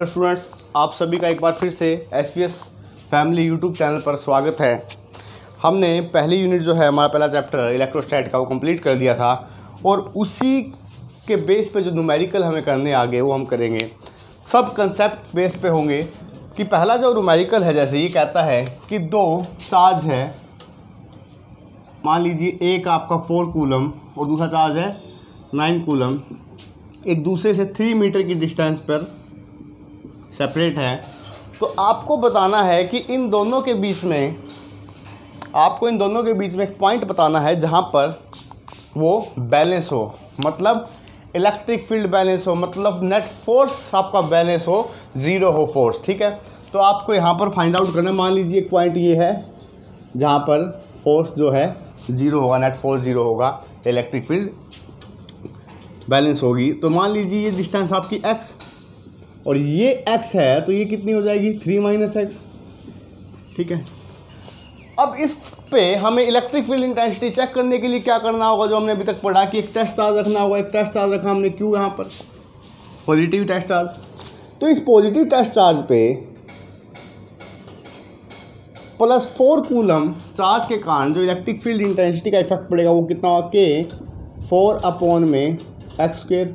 Hello students, आप सभी का एक बार फिर से एसवीएस फैमिली यूट्यूब चैनल पर स्वागत है। हमने पहली यूनिट जो है हमारा पहला चैप्टर इलेक्ट्रोस्टैट का वो कंप्लीट कर दिया था और उसी के बेस पे जो न्यूमेरिकल हमें करने आगे वो हम करेंगे। सब कंसेप्ट बेस पे होंगे कि पहला जो न्यूमेरिकल है, जैसे ये कहता है कि दो चार्ज है, मान लीजिए एक आपका 4 कूलम और दूसरा चार्ज है 9 कूलम, एक दूसरे से 3 मीटर की डिस्टेंस पर सेपरेट है। तो आपको बताना है कि इन दोनों के बीच में एक पॉइंट बताना है जहाँ पर वो बैलेंस हो, मतलब इलेक्ट्रिक फील्ड बैलेंस हो, मतलब नेट फोर्स आपका बैलेंस हो, ज़ीरो हो फोर्स। ठीक है, तो आपको यहाँ पर फाइंड आउट करना है। मान लीजिए एक पॉइंट ये है जहाँ पर फोर्स जो है ज़ीरो होगा, नेट फोर्स ज़ीरो होगा, इलेक्ट्रिक फील्ड बैलेंस होगी। तो मान लीजिए ये डिस्टेंस आपकी x और ये x है, तो ये कितनी हो जाएगी 3 - x। ठीक है, अब इस पे हमें इलेक्ट्रिक फील्ड इंटेंसिटी चेक करने के लिए क्या करना होगा, जो हमने अभी तक पढ़ा कि एक टेस्ट चार्ज रखना होगा। एक टेस्ट चार्ज रखा हमने क्यों, यहाँ पर पॉजिटिव टेस्ट चार्ज। तो इस पॉजिटिव टेस्ट चार्ज पे +4 कूलम चार्ज के कारण जो इलेक्ट्रिक फील्ड इंटेंसिटी का इफेक्ट पड़ेगा वो कितना होगा, k 4/x²,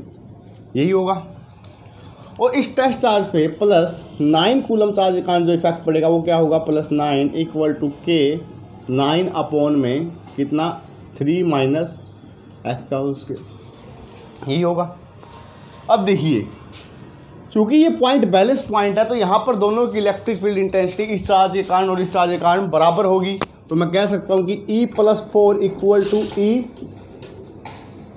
यही होगा। और इस टेस्ट चार्ज पे +9 कूलम चार्ज के कारण जो इफेक्ट पड़ेगा वो क्या होगा, +9 = k 9/में कितना 3 - x², यही होगा। अब देखिए, चूँकि ये पॉइंट बैलेंस पॉइंट है तो यहाँ पर दोनों की इलेक्ट्रिक फील्ड इंटेंसिटी इस चार्ज के कारण और इस चार्ज के कारण बराबर होगी। तो मैं कह सकता हूँ कि E +4 = E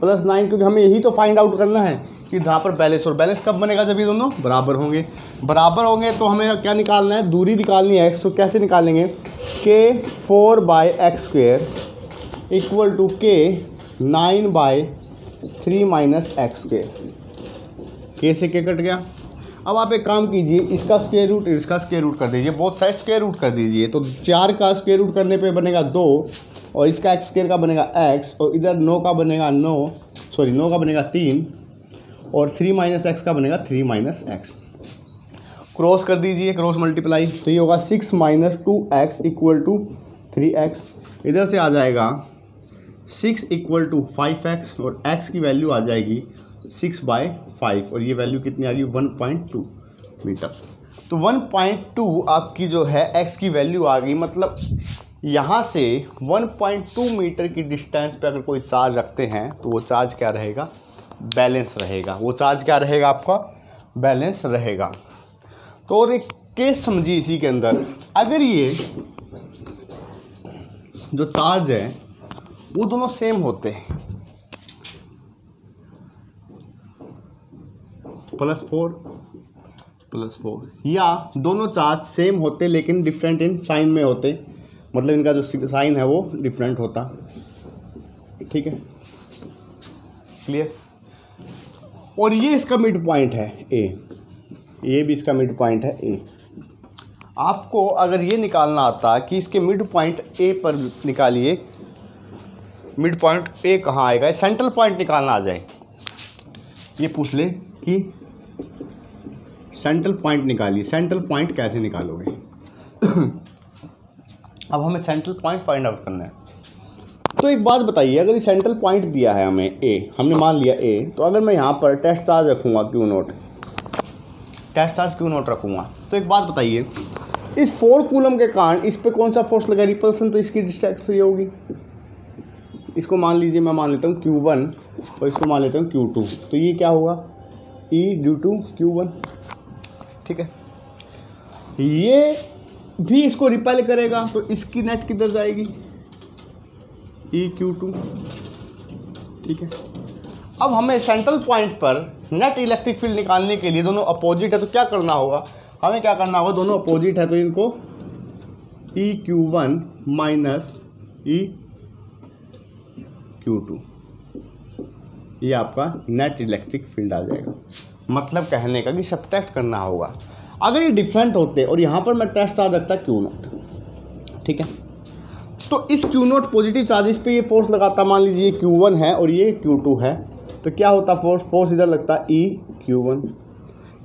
+9, क्योंकि हमें यही तो फाइंड आउट करना है कि जहाँ पर बैलेंस, और बैलेंस कब बनेगा, जब ये दोनों बराबर होंगे। तो हमें क्या निकालना है, दूरी निकालनी है x। तो कैसे निकालेंगे, k 4/x² = k 9/3 - x²। k से k कट गया। अब आप एक काम कीजिए, इसका स्क्वायर रूट इसका स्क्वायर रूट कर दीजिए, बोथ साइड स्क्वायर रूट कर दीजिए। तो 4 का स्क्वायर रूट करने पे बनेगा 2 और इसका x² का बनेगा x, और इधर 9 का बनेगा 3 और 3 - x का बनेगा 3 - x। क्रॉस कर दीजिए, क्रॉस मल्टीप्लाई, तो ये होगा 6 - 2x = 3x। इधर से आ जाएगा 6 = 5x और x की वैल्यू आ जाएगी 6/5 और ये वैल्यू कितनी आ गई 1.2 मीटर। तो 1.2 आपकी जो है x की वैल्यू आ गई। मतलब यहाँ से 1.2 मीटर की डिस्टेंस पे अगर कोई चार्ज रखते हैं तो वो चार्ज क्या रहेगा, बैलेंस रहेगा। वो चार्ज क्या रहेगा, आपका बैलेंस रहेगा। तो और एक केस समझिए इसी के अंदर, अगर ये जो चार्ज है वो दोनों सेम होते हैं, +4 या दोनों चार्ज सेम होते लेकिन डिफरेंट इन साइन में होते, मतलब इनका जो साइन है वो डिफरेंट होता। ठीक है, क्लियर। और ये इसका मिड पॉइंट है A, ये भी इसका मिड पॉइंट है A। आपको अगर ये निकालना आता कि इसके मिड पॉइंट A पर निकालिए, मिड पॉइंट A कहाँ आएगा, सेंट्रल पॉइंट निकालना आ जाए, ये पूछ ले कि सेंट्रल पॉइंट निकालिए। सेंट्रल पॉइंट कैसे निकालोगे अब हमें सेंट्रल पॉइंट फाइंड आउट करना है। तो एक बात बताइए, अगर ये सेंट्रल पॉइंट दिया है हमें A, हमने मान लिया A, तो अगर मैं यहाँ पर टेस्ट चार्ज रखूँगा Q0 रखूँगा, तो एक बात बताइए, इस 4 कूलम के कारण इस पे कौन सा फोर्स लगा, रिपल्सन, तो इसकी डिस्टेंस ये होगी। इसको मान लीजिए, मैं मान लेता हूँ Q1 और इसको मान लेता हूँ Q2, तो ये क्या होगा E / Q1। ठीक है, ये भी इसको रिपेल करेगा तो इसकी नेट किधर जाएगी, EQ2। ठीक है, अब हमें सेंट्रल पॉइंट पर नेट इलेक्ट्रिक फील्ड निकालने के लिए, दोनों अपोजिट है तो क्या करना होगा, हमें क्या करना होगा, दोनों अपोजिट है तो इनको EQ1 - EQ2, ये आपका नेट इलेक्ट्रिक फील्ड आ जाएगा। मतलब कहने का कि सब्ट्रैक्ट करना होगा। अगर ये डिफरेंट होते और यहाँ पर मैं टेस्ट चार्ज रखता Q0, ठीक है, तो इस Q0 पॉजिटिव चार्जेस पे ये फोर्स लगाता, मान लीजिए Q1 है और ये Q2 है, तो क्या होता फोर्स इधर लगता EQ1।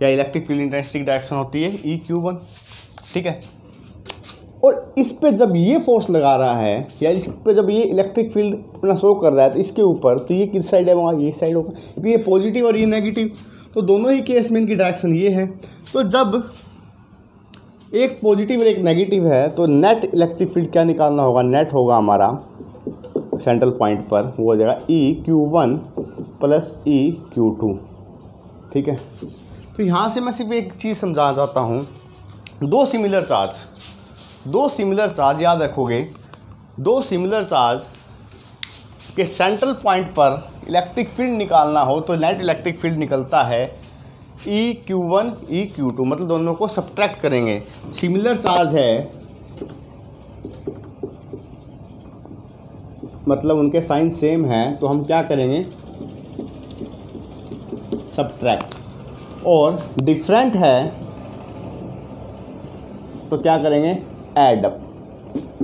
या इलेक्ट्रिक फील्ड इंटेंसिटी की डायरेक्शन होती है EQ1, ठीक है। और इस पे जब ये फोर्स लगा रहा है या इस पे जब ये इलेक्ट्रिक फील्ड अपना शो कर रहा है तो इसके ऊपर, तो ये किस साइड है, वहाँ ये साइड होगा, क्योंकि ये पॉजिटिव और ये नेगेटिव, तो दोनों ही केस में इनकी डायरेक्शन ये है। तो जब एक पॉजिटिव और एक नेगेटिव है तो नेट इलेक्ट्रिक फील्ड क्या निकालना होगा, नेट होगा हमारा सेंट्रल पॉइंट पर, वो हो जाएगा EQ1 प्लस EQ2, ठीक है। तो यहाँ से मैं सिर्फ एक चीज़ समझाना चाहता हूँ, दो सिमिलर चार्ज याद रखोगे, दो सिमिलर चार्ज के सेंट्रल पॉइंट पर इलेक्ट्रिक फील्ड निकालना हो तो नेट इलेक्ट्रिक फील्ड निकलता है EQ1 EQ2, मतलब दोनों को सब्ट्रैक्ट करेंगे। सिमिलर चार्ज है मतलब उनके साइन सेम हैं, तो हम क्या करेंगे, सब्ट्रैक्ट, और डिफरेंट है तो क्या करेंगे, ऐड अप,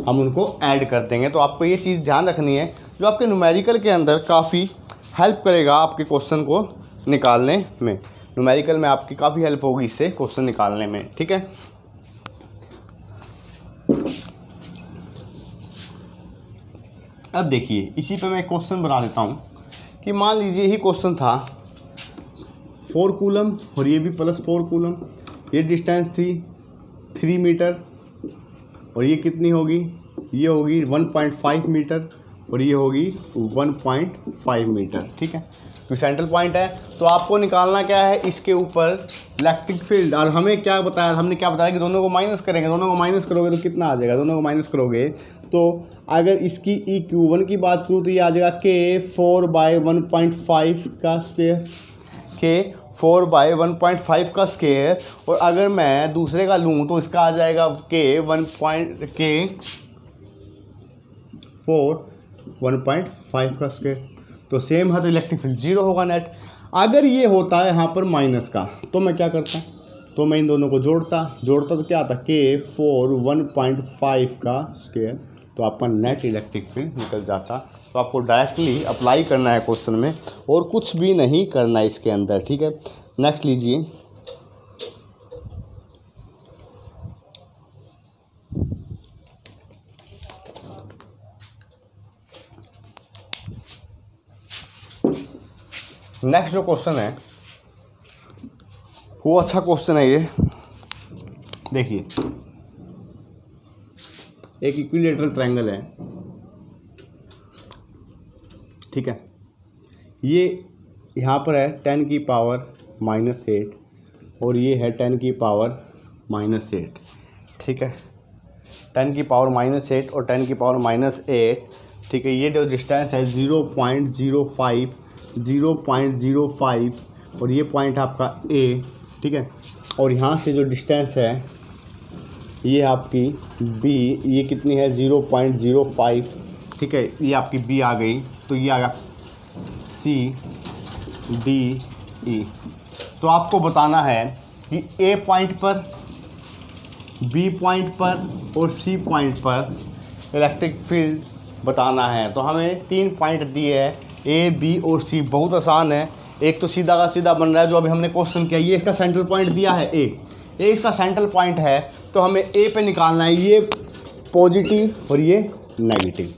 हम उनको ऐड कर देंगे। तो आपको ये चीज़ ध्यान रखनी है जो आपके न्यूमेरिकल के अंदर काफ़ी हेल्प करेगा आपके क्वेश्चन को निकालने में। न्यूमेरिकल में आपकी काफ़ी हेल्प होगी इससे क्वेश्चन निकालने में, ठीक है। अब देखिए इसी पे मैं क्वेश्चन बना देता हूँ कि मान लीजिए यही क्वेश्चन था 4 कूलम और ये भी प्लस 4 कूलम, ये डिस्टेंस थी 3 मीटर और ये कितनी होगी, ये होगी 1.5 मीटर और ये होगी 1.5 मीटर, ठीक है। तो सेंट्रल पॉइंट है, तो आपको निकालना क्या है, इसके ऊपर इलेक्ट्रिक फील्ड। और हमें क्या बताया, हमने क्या बताया कि दोनों को माइनस करेंगे, दोनों को माइनस करोगे तो कितना आ जाएगा, दोनों को माइनस करोगे तो अगर इसकी EQ1 की बात करूँ तो ये आ जाएगा K4/1.5 का स्क्वायर, K4/1.5 का स्क्वायर। और अगर मैं दूसरे का लूँ तो इसका आ जाएगा K4/1.5 का स्क्वायर। तो सेम है तो इलेक्ट्रिक फील्ड 0 होगा नेट। अगर ये होता है यहाँ पर माइनस का तो मैं क्या करता, तो मैं इन दोनों को जोड़ता तो क्या आता, K4/1.5 का स्क्वायर, तो आपका नेट इलेक्ट्रिक फील्ड निकल जाता। तो आपको डायरेक्टली अप्लाई करना है क्वेश्चन में और कुछ भी नहीं करना है इसके अंदर, ठीक है। नेक्स्ट लीजिए, नेक्स्ट जो क्वेश्चन है वो अच्छा क्वेश्चन है। ये देखिए एक इक्विलेटरल ट्रायंगल है, ठीक है। ये यहाँ पर है 10 की पावर -8 और ये है 10 की पावर -8, ठीक है। 10 की पावर -8 और 10 की पावर -8, ठीक है। ये जो डिस्टेंस है 0.05 और ये पॉइंट आपका A, ठीक है। और यहाँ से जो डिस्टेंस है ये आपकी B, ये कितनी है 0.05, ठीक है। ये आपकी B आ गई, तो ये आ गया C D E। तो आपको बताना है कि A पॉइंट पर, B पॉइंट पर और C पॉइंट पर इलेक्ट्रिक फील्ड बताना है। तो हमें 3 पॉइंट दिए हैं A, B और C, बहुत आसान है। एक तो सीधा का सीधा बन रहा है जो अभी हमने क्वेश्चन किया, ये इसका सेंट्रल पॉइंट दिया है A इसका सेंट्रल पॉइंट है, तो हमें A पे निकालना है, ये पॉजिटिव और ये नेगेटिव,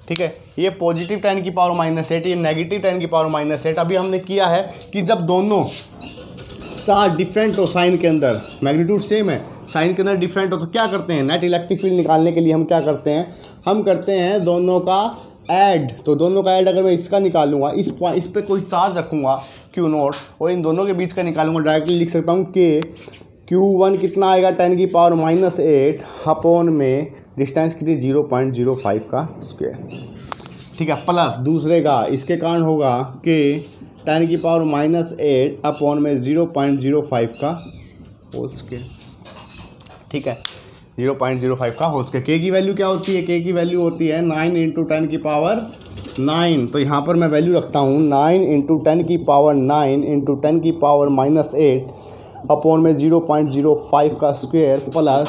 ठीक है। ये पॉजिटिव 10 की पावर -8, ये नेगेटिव 10 की पावर -8। अभी हमने किया है कि जब दोनों चार्ज डिफरेंट हो, साइन के अंदर मैग्नीट्यूड सेम है, साइन के अंदर डिफरेंट हो, तो क्या करते हैं, नेट इलेक्ट्रिक फील्ड निकालने के लिए हम क्या करते हैं, हम करते हैं दोनों का ऐड। तो दोनों का ऐड अगर मैं इसका निकालूंगा, इस पे कोई चार्ज रखूँगा Q0 और इन दोनों के बीच का निकालूंगा, डायरेक्टली लिख सकता हूँ कि Q1 कितना आएगा 10 की पावर -8 अपॉन में डिस्टेंस कितनी 0.05 का स्क्वायर, ठीक है। प्लस दूसरे का इसके कारण होगा कि 10 की पावर -8 अपॉन में 0.05 का होल स्क्वायर, ठीक है। 0.05 का होल स्क्वायर। के की वैल्यू क्या होती है, के की वैल्यू होती है 9 × 10 की पावर 9। तो यहाँ पर मैं वैल्यू रखता हूँ 9 × 10 की पावर 9 × 10 की पावर -8 अपॉन में 0.05 का स्क्वायर प्लस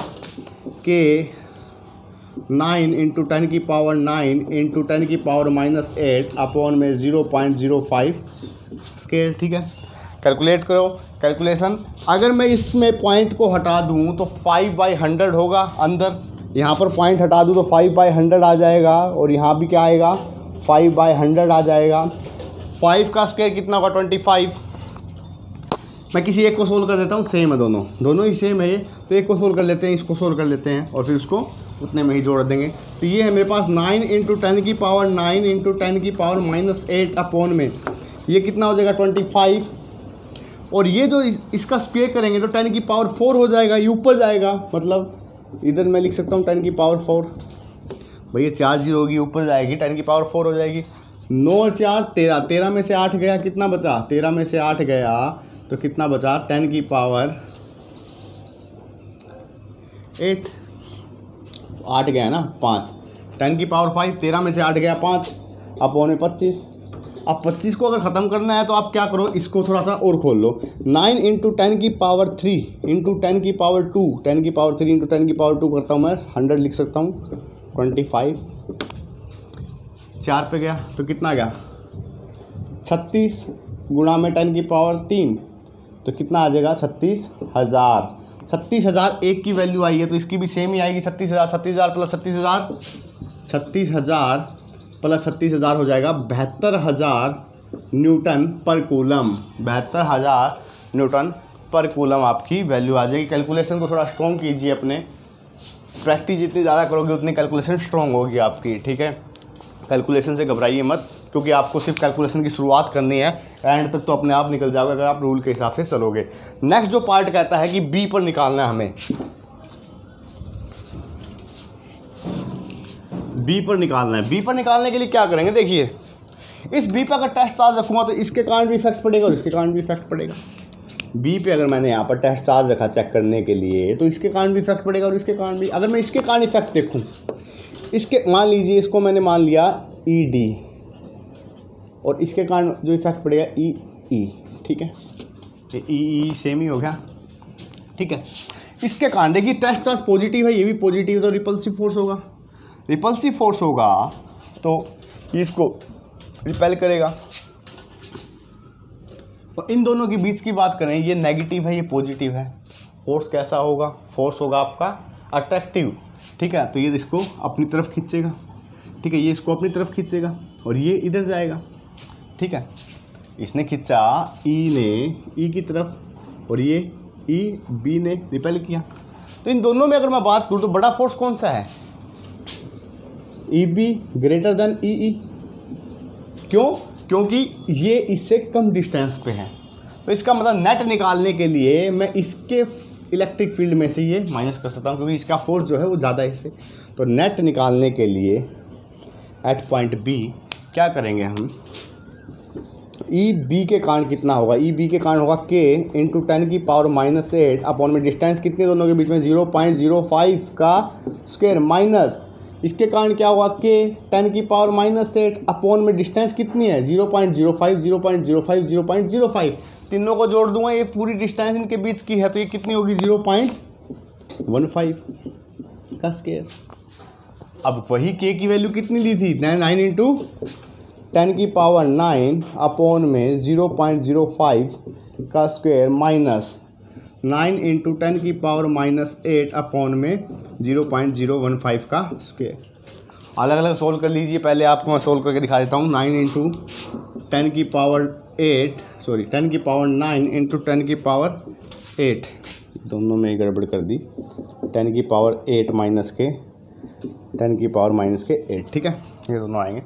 के 9 × 10 की पावर 9 × 10 की पावर -8 अपॉन में 0.05 स्क्वायर, ठीक है। कैलकुलेट करो कैलकुलेशन। अगर मैं इसमें पॉइंट को हटा दूँ तो 5/100 होगा अंदर, यहाँ पर पॉइंट हटा दूँ तो 5/100 आ जाएगा, और यहाँ भी क्या आएगा 5/100 आ जाएगा। 5 का स्क्वायर कितना होगा 25। मैं किसी एक को सोल्व कर देता हूँ, सेम है दोनों ही सेम है ये, तो एक को सोल्व कर लेते हैं, इसको सोल्व कर लेते हैं और फिर उसको उतने में ही जोड़ देंगे। तो ये है मेरे पास 9 × 10 की पावर 9 × 10 की पावर -8 अपॉन में ये कितना हो जाएगा 25, और ये जो इसका स्क्वायर करेंगे तो 10 की पावर 4 हो जाएगा, ये ऊपर जाएगा, मतलब इधर मैं लिख सकता हूँ 10 की पावर 4, भैया 4 0 होगी ऊपर जाएगी, 10 की पावर 4 हो जाएगी। 9 और 4 13, 13 में से 8 गया, कितना बचा 13 में से 8 गया तो कितना बचा 10 की पावर 8, 8 गया ना 5, 10 की पावर 5, 13 में से 8 गया 5 अपॉन में 25। अब 25 को अगर ख़त्म करना है तो आप क्या करो, इसको थोड़ा सा और खोल लो, 9 × 10 की पावर 3 × 10 की पावर 2, 10 की पावर 3 × 10 की पावर 2 करता हूँ मैं 100 लिख सकता हूँ 25, 4 पे गया तो कितना आ गया 36 गुणा में 10 की पावर 3 तो कितना आ जाएगा 36,000। 36,000 एक की वैल्यू आई है तो इसकी भी सेम ही आएगी 36,000, 36,000 प्लस 36,000, 36,000 प्लस 36,000 हो जाएगा 72,000 न्यूटन पर कूलम, 72,000 न्यूटन पर कूलम आपकी वैल्यू आ जाएगी। कैलकुलेशन को थोड़ा स्ट्रॉन्ग कीजिए, अपने प्रैक्टिस जितनी ज़्यादा करोगे उतनी कैलकुलेशन स्ट्रॉन्ग होगी आपकी, ठीक है। कैलकुलेशन से घबराइए मत, क्योंकि आपको सिर्फ कैलकुलेशन की शुरुआत करनी है, एंड तक तो अपने आप निकल जाओगे अगर आप रूल के हिसाब से चलोगे। नेक्स्ट जो पार्ट कहता है कि बी पर निकालना है हमें, बी पर निकालना है। बी पर निकालने के लिए क्या करेंगे, देखिए इस बी पर अगर टेस्ट चार्ज रखूँगा तो इसके कारण भी इफेक्ट पड़ेगा और इसके कारण भी इफेक्ट पड़ेगा। बी पे अगर मैंने यहाँ पर टेस्ट चार्ज रखा चेक करने के लिए तो इसके कारण भी इफेक्ट पड़ेगा और इसके कारण भी। अगर मैं इसके कारण इफेक्ट देखूँ, इसके मान लीजिए इसको मैंने मान लिया ED, और इसके कारण जो इफेक्ट पड़ेगा EE, ठीक है, ये EE सेम ही हो गया, ठीक है। इसके कारण देखिए टेस्ट चार्ज पॉजिटिव है, ये भी पॉजिटिव है, तो रिपल्सिव फोर्स होगा, रिपल्सिव फोर्स होगा तो इसको रिपेल करेगा। और इन दोनों के बीच की बात करें, ये नेगेटिव है ये पॉजिटिव है, फोर्स कैसा होगा, फोर्स होगा आपका अट्रैक्टिव, ठीक है। तो ये इसको अपनी तरफ खींचेगा, ठीक है, ये इसको अपनी तरफ खींचेगा और ये इधर जाएगा, ठीक है। इसने खींचा ई की तरफ और ये बी ने रिपेल किया। तो इन दोनों में अगर मैं बात करूँ तो बड़ा फोर्स कौन सा है, EB ग्रेटर देन EE। क्यों, क्योंकि ये इससे कम डिस्टेंस पे है। तो इसका मतलब नेट निकालने के लिए मैं इसके इलेक्ट्रिक फील्ड में से ये माइनस कर सकता हूँ, क्योंकि इसका फोर्स जो है वो ज़्यादा है इससे। तो नेट निकालने के लिए एट पॉइंट बी क्या करेंगे हम, EB के कारण कितना होगा, EB के कारण होगा K × 10 की पावर -8 अपॉन में डिस्टेंस कितने दोनों के बीच में 0.05 का स्क्वायर माइनस इसके कारण क्या होगा K 10 की पावर -8 अपॉन में डिस्टेंस कितनी है 0.05 0.05 0.05, तीनों को जोड़ दूंगा ये पूरी डिस्टेंस इनके बीच की है, तो ये कितनी होगी 0.15 का स्क्वायर। अब वही K की वैल्यू कितनी ली थी 9 × 10 की पावर 9 अपॉन में 0.05 का स्क्वायर माइनस 9 × 10 की पावर -8 अपॉन में 0.015 का स्क्वायर। अलग अलग सोल्व कर लीजिए, पहले आपको मैं सोल्व करके दिखा देता हूँ। 9 × 10 की पावर 10 की पावर 9 × 10 की पावर 8, दोनों में गड़बड़ कर दी, 10 की पावर 8 माइनस के 10 की पावर -8, ठीक है, ये दोनों आएंगे।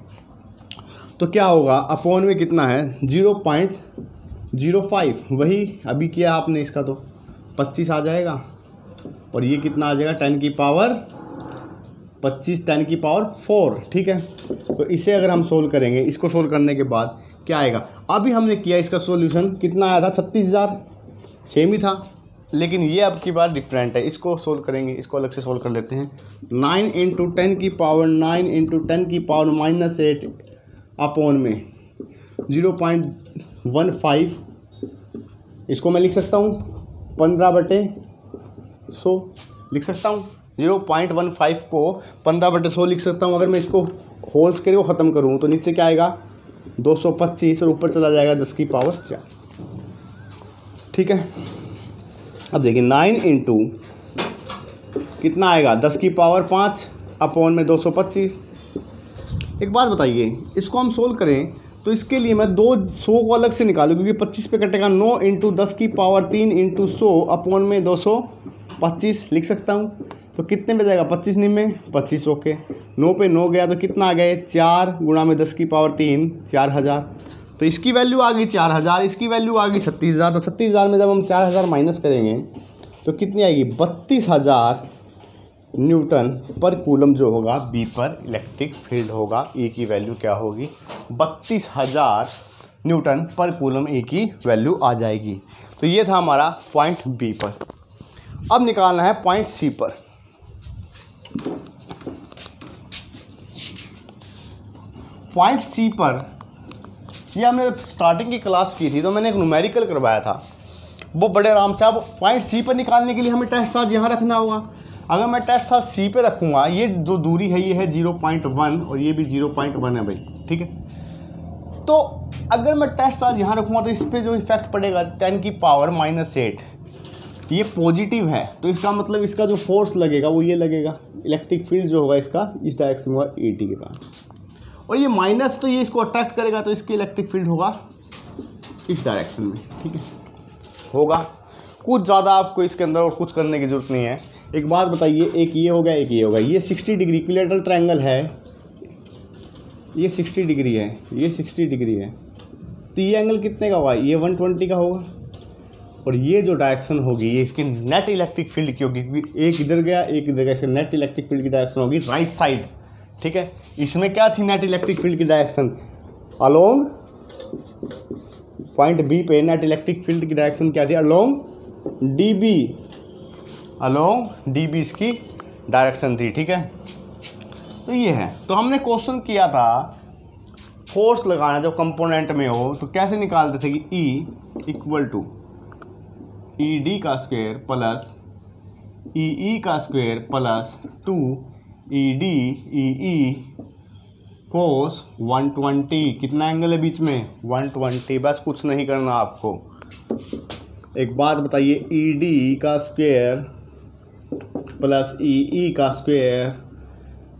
तो क्या होगा अपॉन में कितना है 0.05, वही अभी किया आपने, इसका तो 25 आ जाएगा और ये कितना आ जाएगा 10 की पावर 25 10 की पावर 4, ठीक है। तो इसे अगर हम सोल्व करेंगे, इसको सोल्व करने के बाद क्या आएगा, अभी हमने किया इसका सॉल्यूशन कितना आया था 36,000, सेम ही था, लेकिन ये अब की बार डिफरेंट है। इसको सोल्व करेंगे, इसको अलग से सोल्व कर लेते हैं। 9 × 10 की पावर 9 × 10 की पावर -8 अपॉन में 0.15, इसको मैं लिख सकता हूँ 15/100 लिख सकता हूँ, 0.15 को 15/100 लिख सकता हूँ। अगर मैं इसको होल्स के लिए ख़त्म करूँ तो नीचे क्या आएगा 225 और ऊपर चला जाएगा 10 की पावर 4। ठीक है। अब देखिए 9 इंटू कितना आएगा 10 की पावर 5 अपॉन में 225। एक बात बताइए, इसको हम सोल्व करें तो इसके लिए मैं 200 को अलग से निकालूँ, क्योंकि 25 पे कटेगा। 9 इंटू 10 की पावर 3 इंटू 100 अपॉन में 225 लिख सकता हूँ। तो कितने में जाएगा 25 निम्न 25, ओके। 9 पे 9 गया तो कितना आ गया 4 गुणा में 10 की पावर 3 4000। तो इसकी वैल्यू आ गई 4000, इसकी वैल्यू आ गई 36000। तो 36000 में जब हम 4000 माइनस करेंगे तो कितनी आएगी 32000 न्यूटन पर कूलम जो होगा बी पर इलेक्ट्रिक फील्ड होगा। ई की वैल्यू क्या होगी 32000 न्यूटन पर कूलम ई की वैल्यू आ जाएगी। तो ये था हमारा पॉइंट बी पर। अब निकालना है पॉइंट सी पर। पॉइंट सी पर ये हमने स्टार्टिंग की क्लास की थी तो मैंने एक न्यूमेरिकल करवाया था, वो बड़े आराम से। अब पॉइंट सी पर निकालने के लिए हमें टेस्ट चार्ज यहाँ रखना होगा। अगर मैं टेस्ट चार्ज सी पे रखूँगा, ये जो दूरी है ये है 0.1 और ये भी 0.1 है भाई, ठीक है। तो अगर मैं टेस्ट चार्ज यहाँ रखूँगा तो इस पर जो इफेक्ट पड़ेगा 10 की पावर -8, ये पॉजिटिव है। तो इसका मतलब इसका जो फोर्स लगेगा वो ये लगेगा, इलेक्ट्रिक फील्ड जो होगा इसका इस डायरेक्शन में होगा 80 के कारण। और ये माइनस तो ये इसको अट्रैक्ट करेगा तो इसकी इलेक्ट्रिक फील्ड होगा इस डायरेक्शन में, ठीक है। होगा कुछ ज़्यादा आपको इसके अंदर और कुछ करने की ज़रूरत नहीं है। एक बात बताइए, एक ये होगा एक ये होगा, ये 60 डिग्री इक्विलैटरल ट्रायंगल है, ये 60 डिग्री है, ये 60 डिग्री है। तो ये एंगल कितने का होगा ये 120 का होगा। और ये जो डायरेक्शन होगी ये इसकी नेट इलेक्ट्रिक फील्ड की होगी, क्योंकि एक इधर गया एक इधर गया, इसका नेट इलेक्ट्रिक फील्ड की डायरेक्शन होगी राइट साइड, ठीक है। इसमें क्या थी नेट इलेक्ट्रिक फील्ड की डायरेक्शन अलोंग पॉइंट बी पे नेट इलेक्ट्रिक फील्ड की डायरेक्शन क्या थी अलोंग डी बी इसकी डायरेक्शन थी, ठीक है। तो ये है। तो हमने क्वेश्चन किया था फोर्स लगाना जब कंपोनेंट में हो तो कैसे निकालते थे कि E equal to e d का स्क्वायर प्लस ई का square plus 2 e d e cos 120। कितना एंगल है बीच में 120, बस कुछ नहीं करना आपको। एक बात बताइए, ई डी का स्क्वायर प्लस ई का स्क्वायर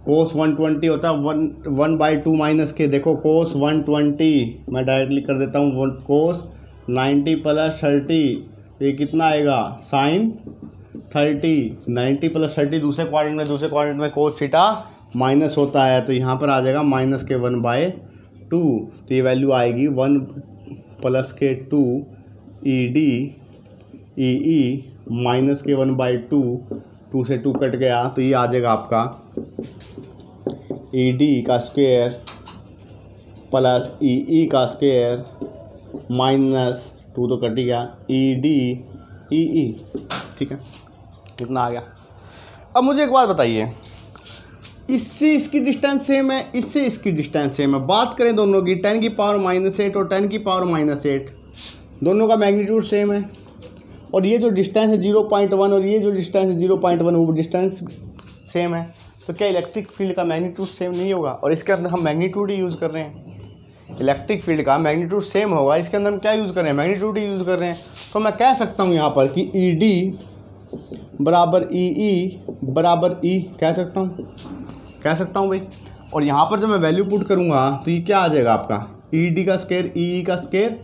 कोस 120 होता है 1/2 माइनस के। देखो कोस 120 मैं डायरेक्टली कर देता हूँ, कोस 90 प्लस 30, ये कितना आएगा साइन 30। 90 प्लस 30 दूसरे क्वाड्रेंट में कोस थीटा माइनस होता है, तो यहाँ पर आ जाएगा माइनस के 1/2। तो ये वैल्यू आएगी 1 प्लस के 2 ई डी ई माइनस के 1/2, 2 से 2 कट गया तो ये आ जाएगा आपका ई डी का स्क्वायर प्लस ई का स्क्वायर माइनस 2 तो कट ही गया ई डी ई, ठीक है। कितना आ गया। अब मुझे एक बात बताइए, इससे इसकी डिस्टेंस सेम है, इससे इसकी डिस्टेंस सेम है। बात करें दोनों की 10 की पावर -8 और 10 की पावर -8, दोनों का मैग्नीट्यूड सेम है। और ये जो डिस्टेंस है 0.1 और ये जो डिस्टेंस है 0.1 वो डिस्टेंस सेम है। तो क्या इलेक्ट्रिक फील्ड का मैग्नीट्यूड सेम नहीं होगा? और इसके अंदर हम मैग्नीट्यूड ही यूज़ कर रहे हैं, इलेक्ट्रिक फील्ड का मैग्नीट्यूड सेम होगा। इसके अंदर हम क्या यूज़ कर रहे हैं मैग्नीट्यूड ही यूज़ कर रहे हैं। तो मैं कह सकता हूँ यहाँ पर कि ई डी बराबर ई बराबर ई कह सकता हूँ भाई। और यहाँ पर जब मैं वैल्यू पुट करूँगा तो ये क्या आ जाएगा आपका ई डी का स्क्वायर ई का स्क्वायर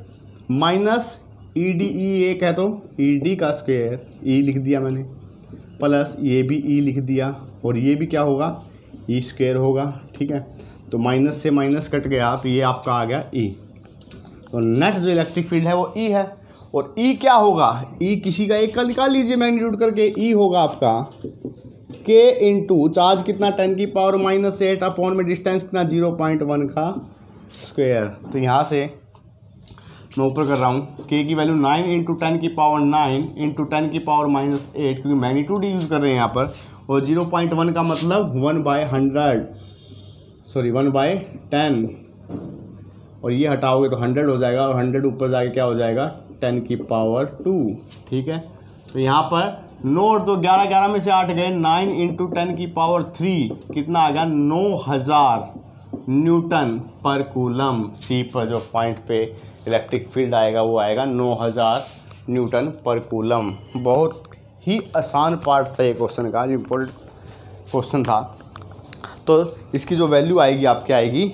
माइनस ई डी ई एक है तो ई डी का स्क्वायर ई लिख दिया मैंने, प्लस ये भी ई लिख दिया और ये भी क्या होगा ई स्क्वायर होगा, ठीक है। तो माइनस से माइनस कट गया तो ये आपका आ गया ई। तो नेट जो इलेक्ट्रिक फील्ड है वो ई है। और ई क्या होगा, ई किसी का एक का निकाल लीजिए मैग्नीट्यूड करके। ई होगा आपका के इंटू चार्ज कितना 10 की पावर -8 अपॉन में डिस्टेंस कितना 0.1 का स्क्वायर। तो यहाँ से मैं ऊपर कर रहा हूँ के की वैल्यू 9 इंटू 10 की पावर 9 इंटू 10 की पावर -8, क्योंकि मैग्नीट्यूड यूज़ कर रहे हैं यहाँ पर। और 0.1 का मतलब 1/10 और ये हटाओगे तो 100 हो जाएगा और 100 ऊपर जाके क्या हो जाएगा 10 की पावर 2, ठीक है। तो यहाँ पर 9 और 2 11 में से 8 गए, 9 इंटू 10 की पावर 3 कितना आ गया 9000 न्यूटन पर कूलम। सी पर जो पॉइंट पे इलेक्ट्रिक फील्ड आएगा वो आएगा 9000 न्यूटन पर कूलम। बहुत ही आसान पार्ट था ये क्वेश्चन का, इम्पोर्टेंट क्वेश्चन था। तो इसकी जो वैल्यू आएगी आपकी आएगी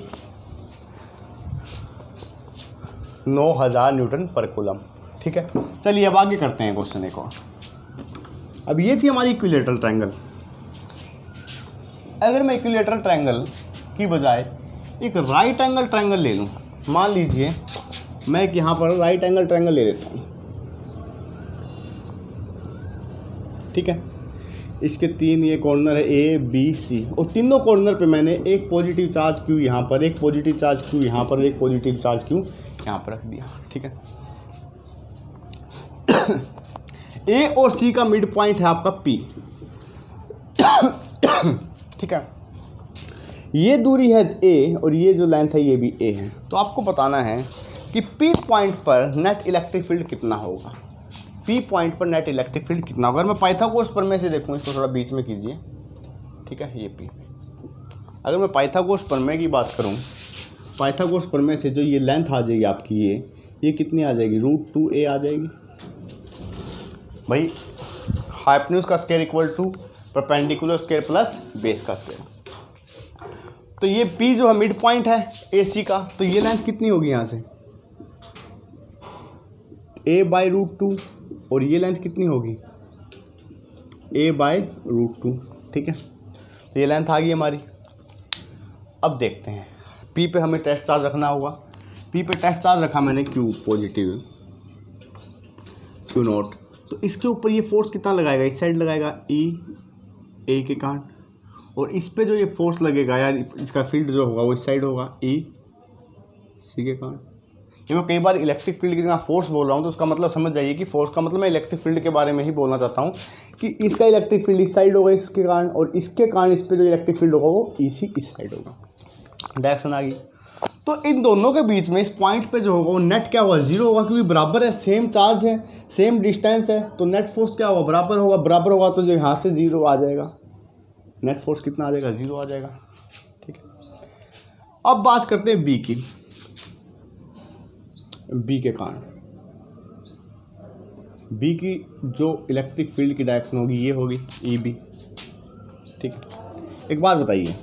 9000 न्यूटन पर कूलम। ठीक है, चलिए अब आगे करते हैं क्वेश्चन एक और। अब ये थी हमारी इक्विलेटरल ट्रायंगल। अगर मैं इक्विलेटरल ट्रायंगल की बजाय एक राइट एंगल ट्रायंगल ले लूँ, मान लीजिए मैं एक यहाँ पर राइट एंगल ट्रायंगल ले लेता हूँ। ठीक है, इसके 3 ये कॉर्नर है ए बी सी, और तीनों कॉर्नर पे मैंने एक पॉजिटिव चार्ज क्यू यहाँ पर, एक पॉजिटिव चार्ज क्यू यहाँ पर, एक पॉजिटिव चार्ज क्यू यहाँ पर रख दिया। ठीक है, ए और सी का मिड पॉइंट है आपका पी। ठीक है, ये दूरी है ए और ये जो लेंथ है ये भी ए है। तो आपको बताना है कि पी पॉइंट पर नेट इलेक्ट्रिक फील्ड कितना होगा। पी पॉइंट पर नेट इलेक्ट्रिक फील्ड कितना होगा। अगर मैं पाइथागोरस प्रमेय से देखूँ, इसको थोड़ा बीच में कीजिए। ठीक है, ये पी। अगर मैं पाइथागोरस प्रमेय की बात करूँ, पाइथागोरस प्रमेय से जो ये लेंथ आ जाएगी आपकी, ये कितनी आ जाएगी, √2a आ जाएगी। भाई हाइपोटेन्यूज का square equal to perpendicular square plus base का स्क्वायर। तो ये P जो है मिड पॉइंट है AC का, तो ये लेंथ कितनी होगी यहाँ से, a/√2, और ये लेंथ कितनी होगी, a/√2। ठीक है, तो ये लेंथ आ गई हमारी। अब देखते हैं P पे हमें टेस्ट चार्ज रखना होगा। P पे टेस्ट चार्ज रखा मैंने Q पॉजिटिव, Q0। तो इसके ऊपर ये फोर्स कितना लगाएगा, इस साइड लगाएगा E A के कारण, और इस पे जो ये फोर्स लगेगा यार, इसका फील्ड जो होगा वो इस साइड होगा E C के कारण। ये मैं कई बार इलेक्ट्रिक फील्ड की जगह फोर्स बोल रहा हूँ, तो उसका मतलब समझ जाइए कि फोर्स का मतलब मैं इलेक्ट्रिक फील्ड के बारे में ही बोलना चाहता हूँ कि इसका इलेक्ट्रिक फील्ड इस साइड होगा इसके कारण, और इसके कारण इस पे जो इलेक्ट्रिक फील्ड होगा वो इस साइड होगा। डायरेक्शन आ गई। तो इन दोनों के बीच में इस पॉइंट पे जो होगा वो नेट क्या होगा, 0 होगा, क्योंकि बराबर है, सेम चार्ज है, सेम डिस्टेंस है। तो नेट फोर्स क्या होगा, बराबर होगा। बराबर होगा तो जो यहाँ से 0 आ जाएगा, नेट फोर्स कितना आ जाएगा, 0 आ जाएगा। ठीक है, अब बात करते हैं बी की। बी के कारण, बी की जो इलेक्ट्रिक फील्ड की डायरेक्शन होगी ये होगी EB। ठीक है, एक बात बताइए,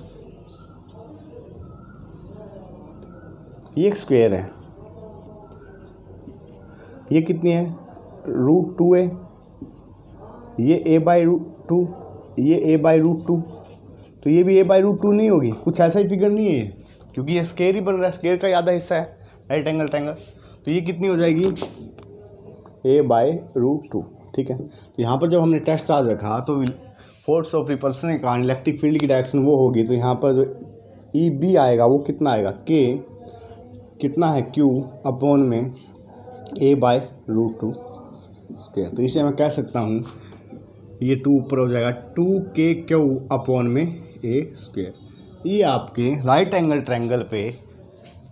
ये एक स्क्वायर है, ये कितनी है, √2a, ये a/√2, ये a/√2, तो ये भी a/√2 नहीं होगी। कुछ ऐसा ही फिगर नहीं है ये, क्योंकि ये स्क्वायर ही बन रहा है, स्क्वायर का आधा हिस्सा है राइट एंगल ट्रायंगल। तो ये कितनी हो जाएगी, a/√2। ठीक है, तो यहाँ पर जब हमने टेस्ट चार्ज रखा तो फोर्स ऑफ रिपल्सन के कारण इलेक्ट्रिक फील्ड की डायरेक्शन वो होगी। तो यहाँ पर जो EB आएगा वो कितना आएगा, K कितना है, Q अपॉन में a/√2 स्क्वायर। तो इसे मैं कह सकता हूँ, ये 2 ऊपर हो जाएगा, 2KQ अपॉन में a स्क्वायर। ये आपके राइट एंगल ट्रायंगल पे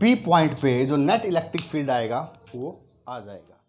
P पॉइंट पे जो नेट इलेक्ट्रिक फील्ड आएगा वो आ जाएगा।